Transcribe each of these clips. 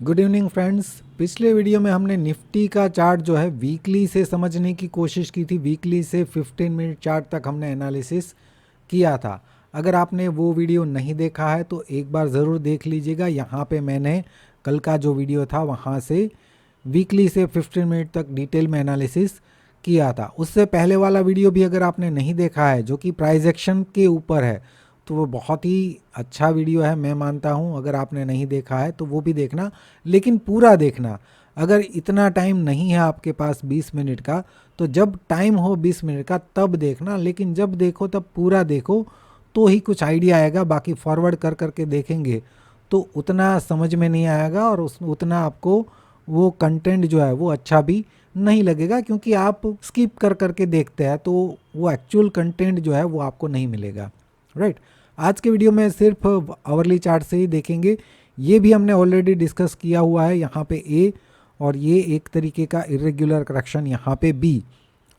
Good evening friends. पिछले video में हमने निफ्टी का चार्ट जो है वीकली से समझने की कोशिश की थी। वीकली से 15 मिनट चार्ट तक हमने एनालिसिस किया था। अगर आपने वो वीडियो नहीं देखा है तो एक बार ज़रूर देख लीजिएगा। यहाँ पे मैंने कल का जो वीडियो था वहाँ से वीकली से 15 मिनट तक डिटेल में एनालिसिस किया था। उससे पहले वाला वीडियो भी अगर आपने नहीं देखा है, जो कि प्राइस एक्शन के ऊपर है, तो वो बहुत ही अच्छा वीडियो है, मैं मानता हूँ। अगर आपने नहीं देखा है तो वो भी देखना, लेकिन पूरा देखना। अगर इतना टाइम नहीं है आपके पास 20 मिनट का, तो जब टाइम हो 20 मिनट का तब देखना, लेकिन जब देखो तब पूरा देखो, तो ही कुछ आइडिया आएगा। बाकी फॉरवर्ड कर करके देखेंगे तो उतना समझ में नहीं आएगा और उतना आपको वो कंटेंट जो है वो अच्छा भी नहीं लगेगा, क्योंकि आप स्किप कर करके देखते हैं तो वो एक्चुअल कंटेंट जो है वो आपको नहीं मिलेगा। राइट। आज के वीडियो में सिर्फ आवरली चार्ट से ही देखेंगे। ये भी हमने ऑलरेडी डिस्कस किया हुआ है। यहाँ पे ए और ये एक तरीके का इरेगुलर करेक्शन, यहाँ पे बी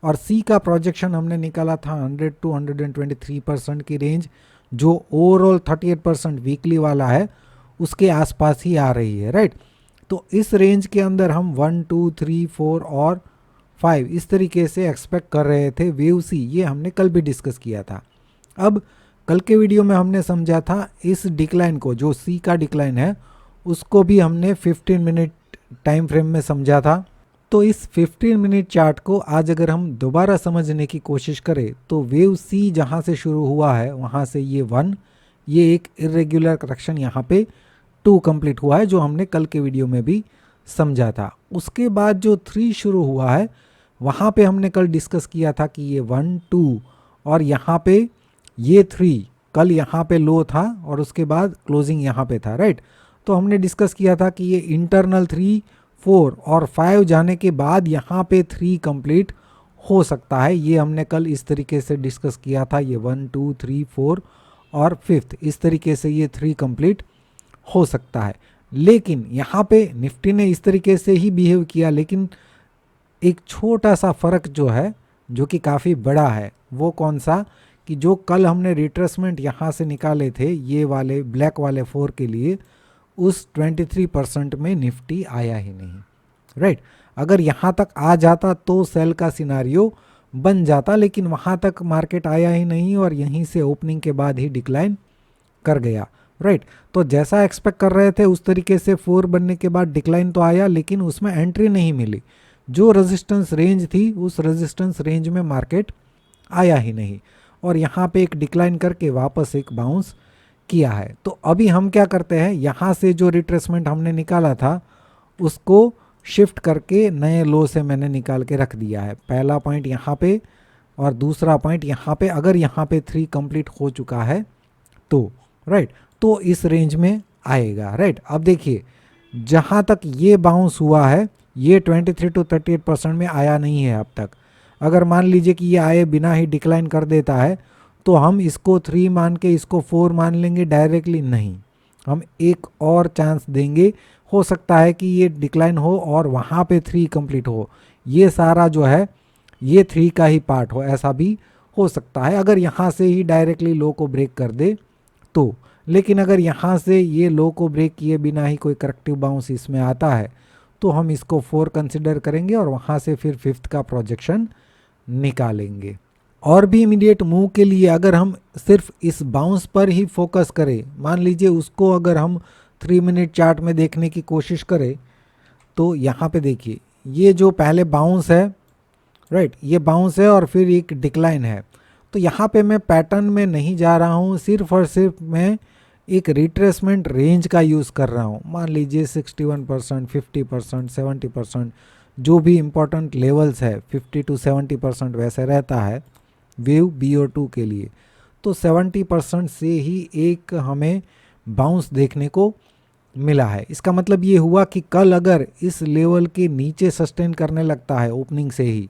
और सी का प्रोजेक्शन हमने निकाला था 100 टू 123% की रेंज, जो ओवरऑल 38% वीकली वाला है, उसके आसपास ही आ रही है। राइट। तो इस रेंज के अंदर हम 1 2 3 4 और 5 इस तरीके से एक्सपेक्ट कर रहे थे। वेव सी ये हमने कल भी डिस्कस किया था। अब कल के वीडियो में हमने समझा था इस डिक्लाइन को, जो सी का डिक्लाइन है, उसको भी हमने 15 मिनट टाइम फ्रेम में समझा था। तो इस 15 मिनट चार्ट को आज अगर हम दोबारा समझने की कोशिश करें तो वेव सी जहाँ से शुरू हुआ है वहाँ से ये 1, ये एक इरेगुलर करेक्शन यहाँ पे 2 कंप्लीट हुआ है, जो हमने कल के वीडियो में भी समझा था। उसके बाद जो 3 शुरू हुआ है वहाँ पे हमने कल डिस्कस किया था कि ये 1 2 और यहाँ पे ये 3 कल यहाँ पे लो था और उसके बाद क्लोजिंग यहाँ पे था। राइट। तो हमने डिस्कस किया था कि ये इंटरनल 3 4 और 5 जाने के बाद यहाँ पे 3 कंप्लीट हो सकता है। ये हमने कल इस तरीके से डिस्कस किया था। ये 1 2 3 4 और 5th इस तरीके से ये 3 कंप्लीट हो सकता है। लेकिन यहाँ पे निफ्टी ने इस तरीके से ही बिहेव किया, लेकिन एक छोटा सा फ़र्क जो है, जो कि काफ़ी बड़ा है, वो कौन सा, कि जो कल हमने रिट्रेसमेंट यहाँ से निकाले थे ये वाले ब्लैक वाले 4 के लिए, उस 23% में निफ्टी आया ही नहीं। राइट। अगर यहाँ तक आ जाता तो सेल का सिनारियो बन जाता, लेकिन वहाँ तक मार्केट आया ही नहीं और यहीं से ओपनिंग के बाद ही डिक्लाइन कर गया। राइट। तो जैसा एक्सपेक्ट कर रहे थे उस तरीके से 4 बनने के बाद डिक्लाइन तो आया, लेकिन उसमें एंट्री नहीं मिली। जो रेजिस्टेंस रेंज थी उस रेजिस्टेंस रेंज में मार्केट आया ही नहीं और यहाँ पे एक डिक्लाइन करके वापस एक बाउंस किया है। तो अभी हम क्या करते हैं, यहाँ से जो रिट्रेसमेंट हमने निकाला था उसको शिफ्ट करके नए लो से मैंने निकाल के रख दिया है। पहला पॉइंट यहाँ पे और दूसरा पॉइंट यहाँ पे। अगर यहाँ पे 3 कंप्लीट हो चुका है तो राइट, तो इस रेंज में आएगा। राइट। अब देखिए जहाँ तक ये बाउंस हुआ है ये 23 टू 38% में आया नहीं है अब तक। अगर मान लीजिए कि ये आए बिना ही डिक्लाइन कर देता है तो हम इसको 3 मान के इसको 4 मान लेंगे डायरेक्टली? नहीं, हम एक और चांस देंगे। हो सकता है कि ये डिक्लाइन हो और वहाँ पे 3 कंप्लीट हो, ये सारा जो है ये 3 का ही पार्ट हो, ऐसा भी हो सकता है अगर यहाँ से ही डायरेक्टली लो को ब्रेक कर दे तो। लेकिन अगर यहाँ से ये लो को ब्रेक किए बिना ही कोई करेक्टिव बाउंस इसमें आता है तो हम इसको 4 कंसिडर करेंगे और वहाँ से फिर 5th का प्रोजेक्शन निकालेंगे। और भी इमीडिएट मूव के लिए अगर हम सिर्फ इस बाउंस पर ही फोकस करें, मान लीजिए उसको अगर हम 3 मिनट चार्ट में देखने की कोशिश करें तो यहाँ पे देखिए ये जो पहले बाउंस है, राइट, ये बाउंस है और फिर एक डिक्लाइन है। तो यहाँ पे मैं पैटर्न में नहीं जा रहा हूँ, सिर्फ और सिर्फ मैं एक रिट्रेसमेंट रेंज का यूज़ कर रहा हूँ। मान लीजिए 61%, 50%, 70%, जो भी इम्पोर्टेंट लेवल्स है 50 टू 70% वैसे रहता है वेव BO2 के लिए। तो 70% से ही एक हमें बाउंस देखने को मिला है। इसका मतलब ये हुआ कि कल अगर इस लेवल के नीचे सस्टेन करने लगता है ओपनिंग से ही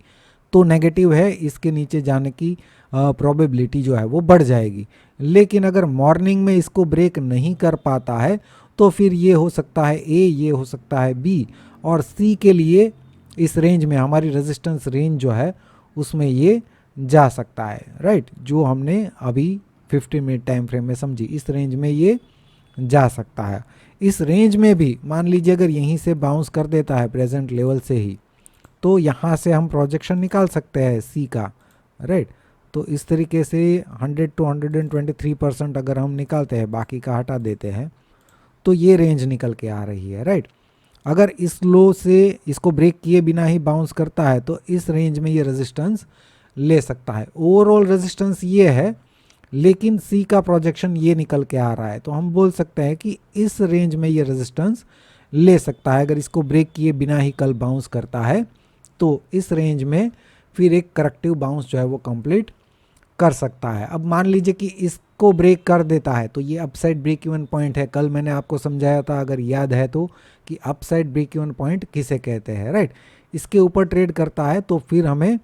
तो नेगेटिव है, इसके नीचे जाने की प्रोबेबिलिटी जो है वो बढ़ जाएगी। लेकिन अगर मॉर्निंग में इसको ब्रेक नहीं कर पाता है तो फिर ये हो सकता है ए, ये हो सकता है बी और सी के लिए इस रेंज में हमारी रेजिस्टेंस रेंज जो है उसमें ये जा सकता है। राइट। जो हमने अभी 15 मिनट टाइम फ्रेम में समझी, इस रेंज में ये जा सकता है। इस रेंज में भी मान लीजिए अगर यहीं से बाउंस कर देता है प्रेजेंट लेवल से ही, तो यहाँ से हम प्रोजेक्शन निकाल सकते हैं सी का, राइट। तो इस तरीके से 100 to 123% अगर हम निकालते हैं, बाकी का हटा देते हैं, तो ये रेंज निकल के आ रही है, राइट। अगर इस लो से इसको ब्रेक किए बिना ही बाउंस करता है तो इस रेंज में ये रेजिस्टेंस ले सकता है। ओवरऑल रेजिस्टेंस ये है, लेकिन सी का प्रोजेक्शन ये निकल के आ रहा है, तो हम बोल सकते हैं कि इस रेंज में ये रेजिस्टेंस ले सकता है। अगर इसको ब्रेक किए बिना ही कल बाउंस करता है तो इस रेंज में फिर एक करेक्टिव बाउंस जो है वो कंप्लीट कर सकता है। अब मान लीजिए कि इसको ब्रेक कर देता है, तो ये अपसाइड ब्रेक इवन पॉइंट है। कल मैंने आपको समझाया था, अगर याद है तो, कि अपसाइड ब्रेक इवन पॉइंट किसे कहते हैं, राइट। इसके ऊपर ट्रेड करता है तो फिर हमें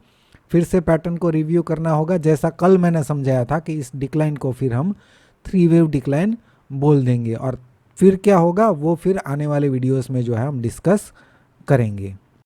फिर से पैटर्न को रिव्यू करना होगा, जैसा कल मैंने समझाया था कि इस डिक्लाइन को फिर हम 3 वेव डिक्लाइन बोल देंगे। और फिर क्या होगा वो फिर आने वाले वीडियोस में जो है हम डिस्कस करेंगे।